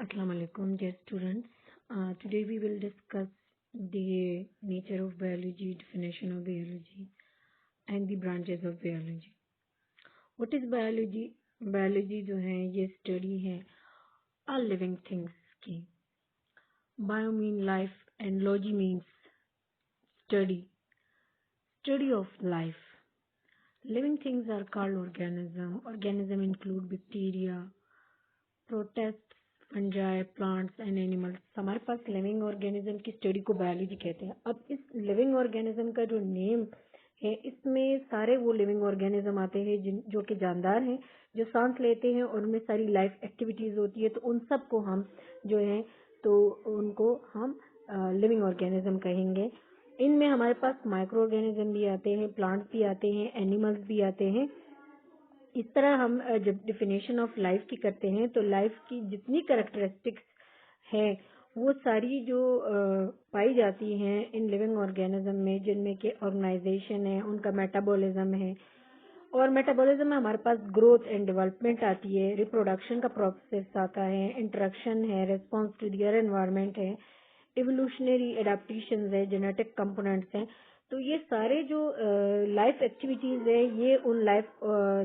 Assalamu alaikum, dear students. Today we will discuss the nature of biology, definition of biology, and the branches of biology. What is biology? Biology जो है ये study है all living things की. Bio mean life and logy means study. Study of life. Living things are called organism. Organism include bacteria, protists, fungi, plants and animals. हमारे पास living organism की study को biology कहते हैं. अब इस living organism का जो नेम है इसमें सारे वो लिविंग ऑर्गेनिज्म आते हैं जो कि जानदार हैं, जो सांस लेते हैं और उनमें सारी लाइफ एक्टिविटीज होती है. तो उन सब को हम जो है तो उनको हम लिविंग ऑर्गेनिज्म कहेंगे. इनमें हमारे पास माइक्रो ऑर्गेनिज्म भी आते हैं, प्लांट्स भी आते हैं, एनिमल्स भी आते हैं. इस तरह हम जब डिफिनेशन ऑफ लाइफ की करते हैं तो लाइफ की जितनी कैरेक्टरिस्टिक्स है वो सारी जो पाई जाती हैं इन लिविंग ऑर्गेनिज्म में, जिनमें कि ऑर्गेनाइजेशन है, उनका मेटाबॉलिज्म है. और मेटाबॉलिज्म में हमारे पास ग्रोथ एंड डेवलपमेंट आती है, रिप्रोडक्शन का प्रोसेस आता है, इंटरेक्शन है, रिस्पॉन्स टू दियर एनवायरनमेंट है, इवोल्यूशनरी एडाप्टेशन है, जेनेटिक कंपोनेंट्स हैं. तो ये सारे जो लाइफ एक्टिविटीज है ये उन लाइफ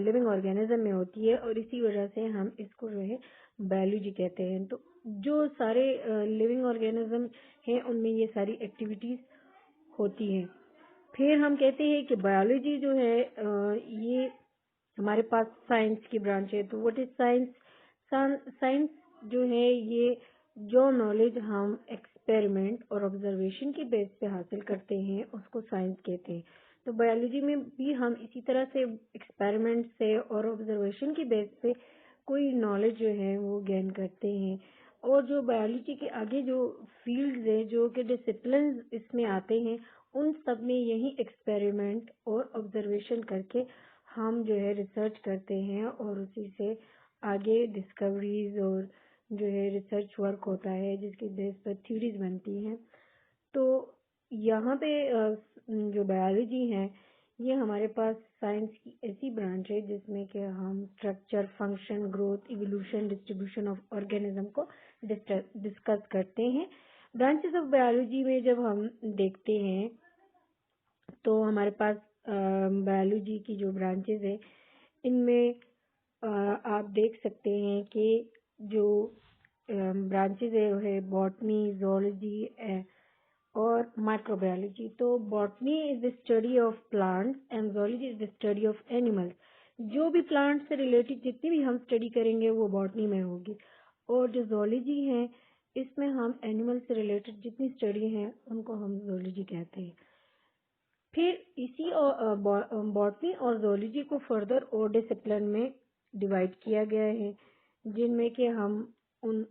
लिविंग ऑर्गेनिज्म में होती है और इसी वजह से हम इसको जो है बायोलॉजी कहते हैं. तो जो सारे लिविंग ऑर्गेनिज्म हैं उनमें ये सारी एक्टिविटीज होती हैं. फिर हम कहते हैं कि बायोलॉजी जो है ये हमारे पास साइंस की ब्रांच है. तो व्हाट इज साइंस? साइंस जो है ये जो नॉलेज हम एक्सपेरिमेंट और ऑब्जर्वेशन की बेस पे हासिल करते हैं उसको साइंस कहते हैं. तो बायोलॉजी में भी हम इसी तरह से एक्सपेरिमेंट से और ऑब्जर्वेशन की बेस पे कोई नॉलेज जो है वो गेन करते हैं. और जो बायोलॉजी के आगे जो फील्ड्स है, जो कि डिसिप्लिन इसमें आते हैं, उन सब में यही एक्सपेरिमेंट और ऑब्जर्वेशन करके हम जो है रिसर्च करते हैं और उसी से आगे डिस्कवरीज और जो है रिसर्च वर्क होता है जिसकी बेस पर थ्योरीज बनती हैं. तो यहाँ पे जो बायोलॉजी है ये हमारे पास साइंस की ऐसी ब्रांच है जिसमें कि हम structure, function, growth, evolution, distribution of organism को डिस्कस करते हैं. ब्रांचेस ऑफ बायोलॉजी में जब हम देखते हैं तो हमारे पास बायोलॉजी की जो ब्रांचेस है इनमें आप देख सकते हैं कि जो ब्रांचेस है बॉटनी, zoology और माइक्रोबायोलॉजी. तो botany is the study of plants and zoology is the study of animals. जो भी प्लांट से रिलेटेड जितनी भी हम स्टडी करेंगे वो बॉटनी में होगी. और जो zoology है इसमें हम एनिमल से रिलेटेड जितनी स्टडी है उनको हम zoology कहते हैं. फिर इसी बॉटनी और zoology को फर्दर और डिसिप्लिन में डिवाइड किया गया है जिनमें कि हम उन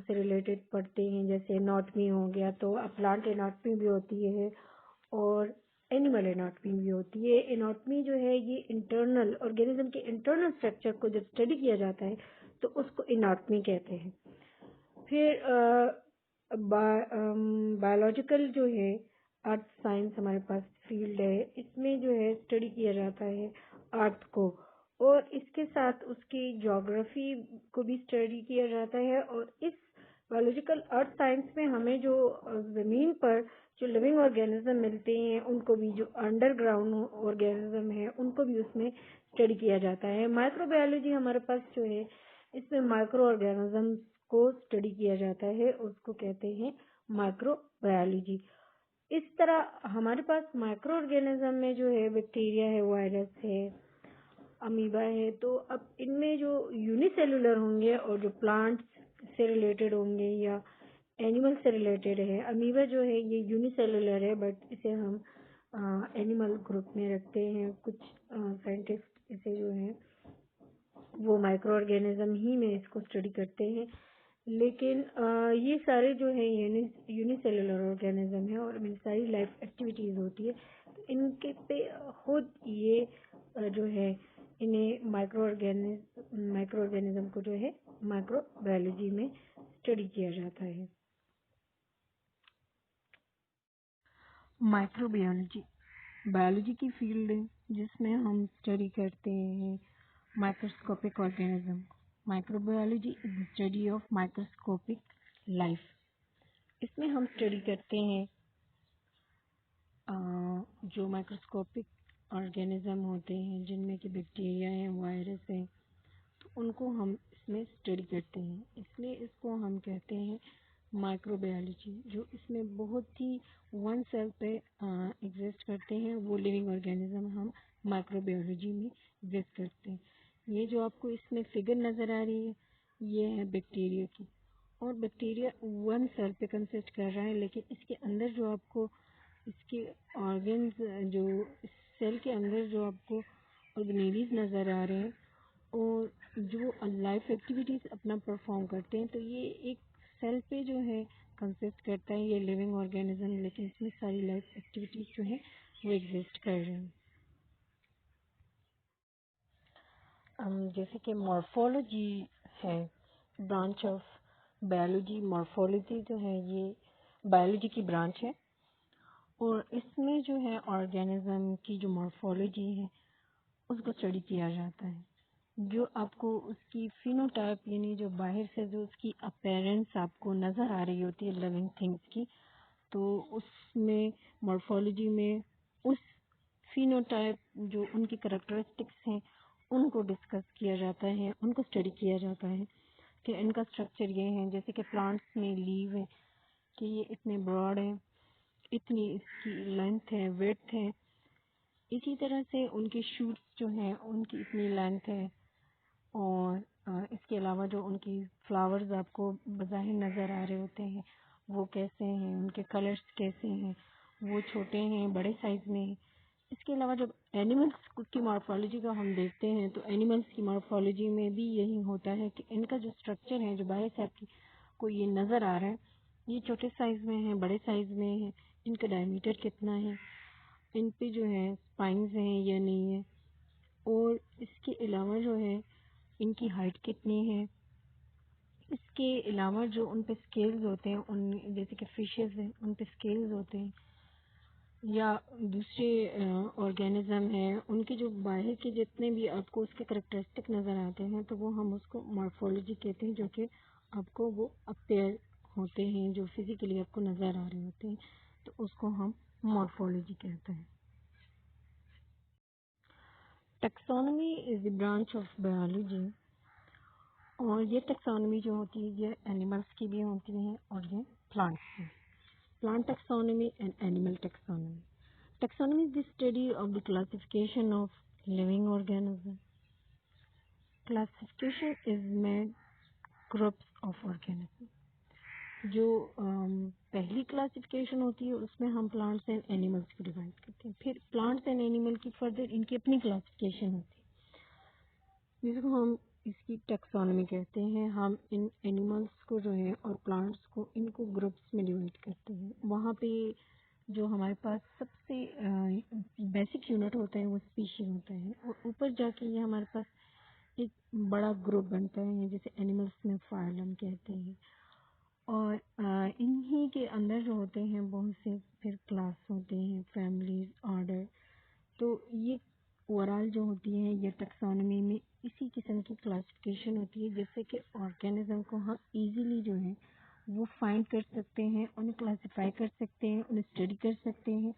से रिलेटेड पढ़ते हैं. जैसे एनाटॉमी हो गया, तो प्लांट एनाटॉमी भी होती है और एनिमल एनाटॉमी भी होती है. एनाटॉमी जो है ये इंटरनल ऑर्गेनिज्म के इंटरनल स्ट्रक्चर को जब स्टडी किया जाता है तो उसको एनाटॉमी कहते हैं. फिर बायोलॉजिकल जो है अर्थ साइंस हमारे पास फील्ड है, इसमें जो है स्टडी किया जाता है अर्थ को और इसके साथ उसकी ज्योग्राफी को भी स्टडी किया जाता है. और इस बायोलॉजिकल अर्थ साइंस में हमें जो जमीन पर जो लिविंग ऑर्गेनिज्म मिलते हैं उनको भी, जो अंडरग्राउंड ऑर्गेनिज्म है उनको भी उसमें स्टडी किया जाता है. माइक्रोबायोलॉजी हमारे पास जो है इसमें माइक्रो ऑर्गेनिज्म को स्टडी किया जाता है, उसको कहते हैं माइक्रोबायोलॉजी. इस तरह हमारे पास माइक्रो ऑर्गेनिज्म में जो है बैक्टीरिया है, वायरस है, अमीबा है. तो अब इनमें जो यूनिसेलुलर होंगे और जो प्लांट्स से रिलेटेड होंगे या एनिमल से रिलेटेड है. अमीबा जो है ये यूनिसेलुलर है बट इसे हम एनिमल ग्रुप में रखते हैं. कुछ साइंटिस्ट इसे जो है वो माइक्रो ऑर्गेनिज्म ही में इसको स्टडी करते हैं. लेकिन ये सारे जो है यूनिसेलुलर ऑर्गेनिज्म है और इनमें सारी लाइफ एक्टिविटीज होती है. तो इनके पे खुद ये जो है इन्हें माइक्रो ऑर्गेनिज्म को जो है माइक्रोबायोलॉजी में स्टडी किया जाता है. माइक्रोबायोलॉजी बायोलॉजी की फील्ड है जिसमें हम स्टडी करते हैं microscopic organism. Microbiology is the study of microscopic life. इसमें हम स्टडी करते हैं जो माइक्रोस्कोपिक ऑर्गेनिज्म होते हैं, जिनमें कि बैक्टीरिया हैं, वायरस हैं, तो उनको हम इसमें स्टडी करते हैं, इसलिए इसको हम कहते हैं माइक्रोबायोलॉजी। जो इसमें बहुत ही वन सेल पे एग्जिस्ट करते हैं, वो लिविंग ऑर्गेनिज्म हम माइक्रोबायोलॉजी में एग्जिस्ट करते हैं। ये जो आपको इसमें फिगर नज़र आ रही है, ये है बैक्टीरिया की, और बैक्टीरिया वन सेल पे कंसिस्ट कर रहा है, लेकिन इसके अंदर जो आपको इसके ऑर्गन्स, जो सेल के अंदर जो आपको ऑर्गेनेलीज नज़र आ रहे हैं और जो लाइफ एक्टिविटीज़ अपना परफॉर्म करते हैं, तो ये एक सेल पे जो है कंसिस्ट करता है ये लिविंग ऑर्गेनिज्म, लेकिन इसमें सारी लाइफ एक्टिविटीज़ जो है वो एग्जिस्ट कर रहे हैं। जैसे कि मॉर्फोलॉजी है ब्रांच ऑफ बायोलॉजी। मॉर्फोलॉजी जो है ये बायोलॉजी की ब्रांच है, और इसमें जो है ऑर्गेनिज्म की जो मॉर्फोलॉजी है उसको स्टडी किया जाता है। जो आपको उसकी फिनोटाइप यानी जो बाहर से जो उसकी अपीयरेंस आपको नज़र आ रही होती है लिविंग थिंग्स की, तो उसमें मॉर्फोलॉजी में उस फिनोटाइप जो उनकी कैरेक्टरिस्टिक्स हैं उनको डिस्कस किया जाता है, उनको स्टडी किया जाता है कि इनका स्ट्रक्चर ये है। जैसे कि प्लांट्स में लीव है कि ये इतने ब्रॉड है, इतनी इसकी लेंथ है, विड्थ है। इसी तरह से उनकी शूट्स जो हैं उनकी इतनी लेंथ है, और इसके अलावा जो उनकी फ्लावर्स आपको बज़ाहिर नज़र आ रहे होते हैं वो कैसे हैं, उनके कलर्स कैसे हैं, वो छोटे हैं, बड़े साइज में हैं। इसके अलावा जब एनिमल्स की मॉर्फोलॉजी को हम देखते हैं तो एनिमल्स की मॉर्फोलॉजी में भी यही होता है कि इनका जो स्ट्रक्चर है, जो बाहर से आपको ये नज़र आ रहा है, ये छोटे साइज में है, बड़े साइज में है, इनका डायमीटर कितना है, इन पे जो है स्पाइंस हैं या नहीं है, और इसके अलावा जो है इनकी हाइट कितनी है। इसके अलावा जो उन पे स्केल्स होते हैं, उन जैसे कि फिशेस हैं उन पे स्केल्स होते हैं, या दूसरे ऑर्गेनिज्म हैं उनके जो बाहर के जितने भी आपको उसके करेक्टरिस्टिक नज़र आते हैं तो वो हम उसको मॉर्फोलॉजी कहते हैं, जो कि आपको वो अपीयर होते हैं, जो फिजिकली आपको नज़र आ रहे होते हैं, तो उसको हम मॉर्फोलॉजी कहते हैं। Taxonomy is the branch of biology, और ये टैक्सोनॉमी जो होती है ये एनिमल्स की भी होती है और ये प्लांट्स की। Plant taxonomy and animal taxonomy. Taxonomy is the study of the classification of living organism. Classification is made groups of organism. जो पहली क्लासिफिकेशन होती है उसमें हम प्लांट्स एंड एनिमल्स को डिवाइड करते हैं, फिर प्लांट्स एंड एनिमल की फर्दर इनकी अपनी क्लासिफिकेशन होती है, जिसको हम इसकी टैक्सोनॉमी कहते हैं। हम इन एनिमल्स को जो है और प्लांट्स को इनको ग्रुप्स में डिवाइड करते हैं। वहाँ पे जो हमारे पास सबसे बेसिक यूनिट होता है वो स्पीशी होता है, और ऊपर जाके ये हमारे पास एक बड़ा ग्रुप बनता है, जैसे एनिमल्स में फाइलम कहते हैं, और इन्हीं के अंदर जो होते हैं बहुत से फिर क्लास होते हैं, फैमिलीज, ऑर्डर। तो ये ओवरऑल जो होती है ये टैक्सोनॉमी में इसी किस्म की क्लासिफिकेशन होती है, जिससे कि ऑर्गेनिज्म को हम इजीली जो है वो फाइंड कर सकते हैं, उन्हें क्लासिफाई कर सकते हैं, उन्हें स्टडी कर सकते हैं,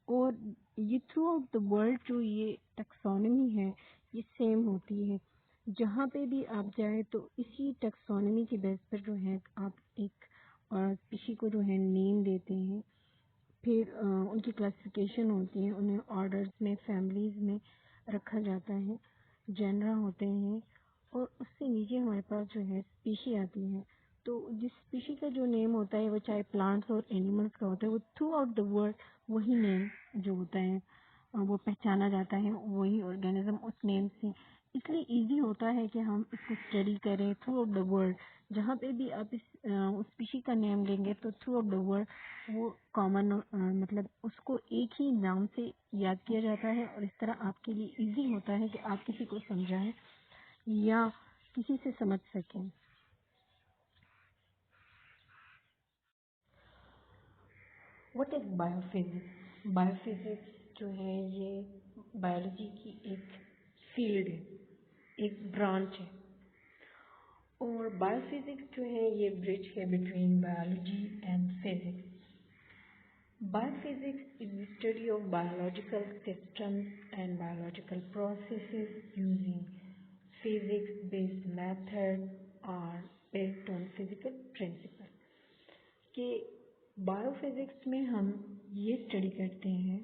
और ये थ्रू आउट द वर्ल्ड जो ये टैक्सोनॉमी है ये सेम होती है। जहाँ पे भी आप जाए तो इसी टैक्सोनॉमी की बेस पर जो है आप एक स्पीशी को जो है नेम देते हैं, फिर उनकी क्लासिफिकेशन होती है, उन्हें ऑर्डर्स में, फैमिलीज में रखा जाता है, जेनरा होते हैं, और उससे नीचे हमारे पास जो है स्पीशी आती है। तो जिस स्पीशी का जो नेम होता है वो चाहे प्लांट्स और एनिमल्स का होता है, वो थ्रू आउट द वर्ल्ड वही नेम जो होता है वो पहचाना जाता है, वही ऑर्गेनिज्म उस नेम से। इसलिए इजी होता है कि हम इसको स्टडी करें थ्रू आउट द वर्ल्ड। जहाँ पे भी आप इस उस स्पीशी का नेम लेंगे तो थ्रू आउट द वर्ल्ड वो कॉमन मतलब उसको एक ही नाम से याद किया जाता है, और इस तरह आपके लिए इजी होता है कि आप किसी को समझाएं या किसी से समझ सकें। What is biophysics? बायोफिजिक्स जो है ये बायोलॉजी की एक फील्ड है, एक ब्रांच है, और बायोफिजिक्स जो है ये ब्रिज है between biology and physics. Biophysics is the study of biological systems and biological processes using physics-based methods or based on physical principles. कि बायोफिजिक्स में हम ये स्टडी करते हैं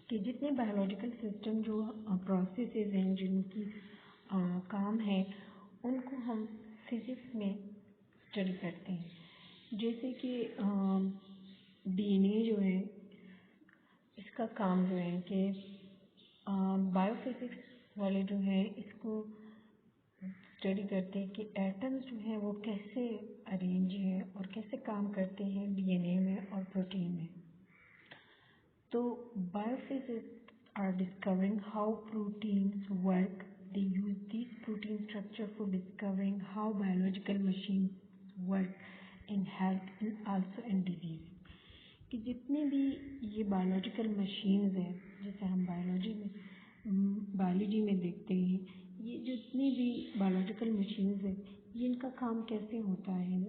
कि जितने बायोलॉजिकल सिस्टम जो प्रोसेसेस हैं जिनकी काम है उनको हम फिजिक्स में स्टडी करते हैं. जैसे कि डीएनए जो है इसका काम जो है कि बायोफिजिक्स वाले जो हैं इसको स्टडी करते हैं कि एटम्स जो हैं वो कैसे अरेंज हैं और कैसे काम करते हैं डीएनए में और प्रोटीन में. तो biophysics are discovering how proteins work. They use these protein structure for discovering how biological machines work in health and also in disease. कि जितने भी ये बायोलॉजिकल मशीन्स हैं जैसे हम बायोलॉजी में देखते हैं, ये जितनी भी बायोलॉजिकल मशीन्स हैं ये इनका काम कैसे होता है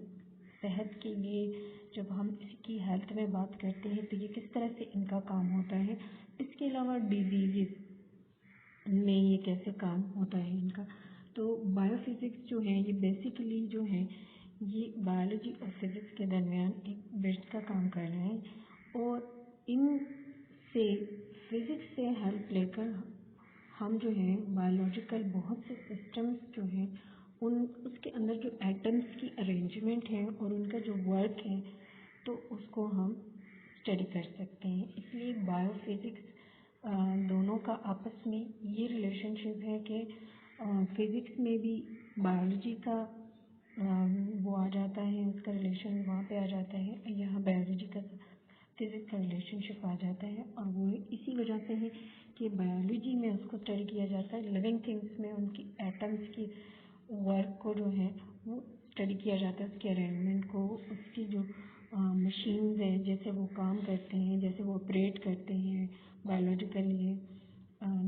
सेहत के लिए. जब हम इसकी हेल्थ में बात करते हैं तो ये किस तरह से इनका काम होता है. इसके अलावा डिजीज़ में ये कैसे काम होता है इनका. तो बायोफिजिक्स जो है ये बेसिकली जो है ये बायोलॉजी और फिजिक्स के दरमियान एक ब्रिज का काम कर रहे हैं और इन से फिजिक्स से हेल्प लेकर हम जो है बायोलॉजिकल बहुत से सिस्टम्स जो हैं उन उसके अंदर जो एटम्स की अरेंजमेंट है और उनका जो वर्क है तो उसको हम स्टडी कर सकते हैं. इसलिए बायोफिजिक्स दोनों का आपस में ये रिलेशनशिप है कि फिज़िक्स में भी बायोलॉजी का वो आ जाता है, उसका रिलेशन वहाँ पे आ जाता है, यहाँ बायोलॉजी का फिज़िक्स का रिलेशनशिप आ जाता है. और वो इसी वजह से है कि बायोलॉजी में उसको स्टडी किया जाता है, लिविंग थिंग्स में उनकी एटम्स की वर्क को जो है वो स्टडी किया जाता है, उसके अरेंजमेंट को, उसकी जो मशीन्स हैं जैसे वो काम करते हैं, जैसे वो ऑपरेट करते हैं बायोलॉजिकली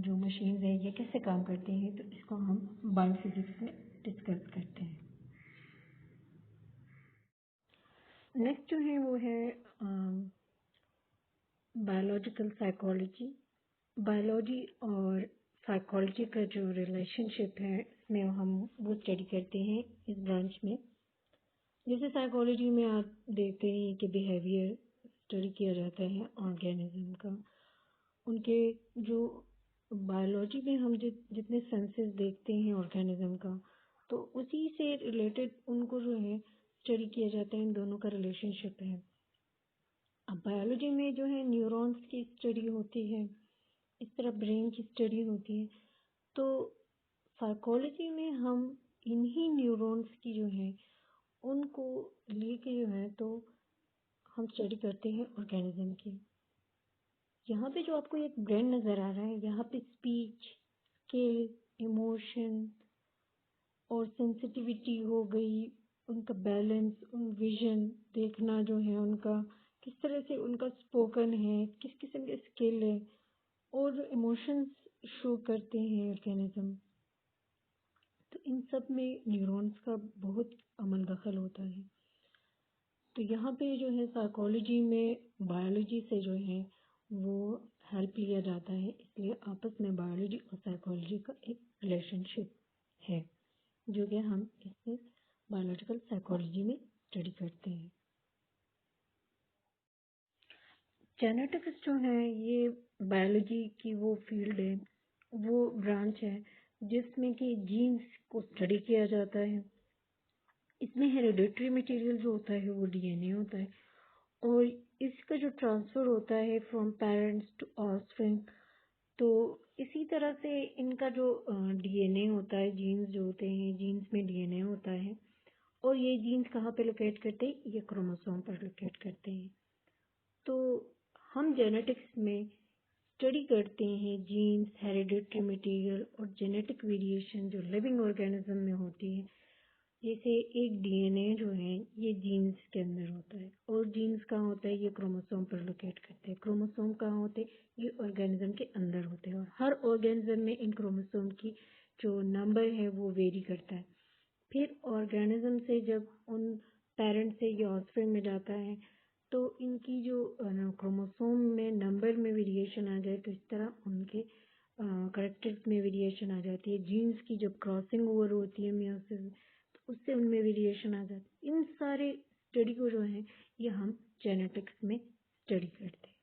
जो मशीन्स हैं ये कैसे काम करती हैं. तो इसको हम बायोफिजिक्स में डिस्कस करते हैं. नेक्स्ट जो है वो है बायोलॉजिकल साइकोलॉजी. बायोलॉजी और साइकोलॉजी का जो रिलेशनशिप है इसमें हम वो स्टडी करते हैं इस ब्रांच में. जैसे साइकोलॉजी में आप देखते हैं कि बिहेवियर स्टडी किया जाता है ऑर्गेनिज्म का. उनके जो बायोलॉजी में हम जितने सेंसेस देखते हैं ऑर्गेनिज्म का तो उसी से रिलेटेड उनको जो है स्टडी किया जाता है. इन दोनों का रिलेशनशिप है. अब बायोलॉजी में जो है न्यूरॉन्स की स्टडी होती है, इस तरह ब्रेन की स्टडी होती है. तो साइकोलॉजी में हम इन्हीं न्यूरॉन्स की जो है उनको लेके जो है तो हम स्टडी करते हैं ऑर्गेनिज्म की. यहाँ पे जो आपको एक ब्रेन नज़र आ रहा है यहाँ पे स्पीच, स्किल, इमोशन और सेंसिटिविटी हो गई, उनका बैलेंस, उन विजन देखना जो है उनका किस तरह से उनका स्पोकन है, किस किस्म के स्किल है और जो इमोशंस शो करते हैं ऑर्गेनिज्म. तो इन सब में न्यूरॉन्स का बहुत अमल दखल होता है. तो यहाँ पे जो है साइकोलॉजी में बायोलॉजी से जो है वो हेल्प लिया जाता है. इसलिए आपस में बायोलॉजी और साइकोलॉजी का एक रिलेशनशिप है जो कि हम इससे बायोलॉजिकल साइकोलॉजी में स्टडी करते हैं. जेनेटिक्स जो है ये बायोलॉजी की वो फील्ड है, वो ब्रांच है जिसमें कि जीन्स को स्टडी किया जाता है. इसमें हेरिडिटरी मटेरियल जो होता है वो डीएनए होता है और इसका जो ट्रांसफ़र होता है फ्रॉम पेरेंट्स टू ऑफस्प्रिंग. तो इसी तरह से इनका जो डीएनए होता है, जीन्स जो होते हैं, जीन्स में डीएनए होता है और ये जीन्स कहाँ पे लोकेट करते हैं, ये क्रोमोसोम पर लोकेट करते हैं. तो हम जेनेटिक्स में स्टडी करते हैं जीन्स, हेरिडिटरी मटेरियल और जेनेटिक वेरिएशन जो लिविंग ऑर्गेनिज्म में होती है. जैसे एक डीएनए जो है ये जीन्स के अंदर होता है और जीन्स कहाँ होता है, ये क्रोमोसोम पर लोकेट करते हैं. क्रोमोसोम कहाँ होते हैं, ये ऑर्गेनिज्म के अंदर होते हैं और हर ऑर्गेनिज्म में इन क्रोमोसोम की जो नंबर है वो वेरी करता है. फिर ऑर्गेनिज्म से जब उन पेरेंट से ये ऑफस्प्रिंग में जाता है तो इनकी जो क्रोमोसोम में नंबर में वेरिएशन आ जाए तो इस तरह उनके करेक्टर्स में वेरिएशन आ जाती है। जीन्स की जब क्रॉसिंग ओवर होती है मियोसिस तो उससे उनमें वेरिएशन आ जाती है। इन सारे स्टडी को जो है ये हम जेनेटिक्स में स्टडी करते हैं।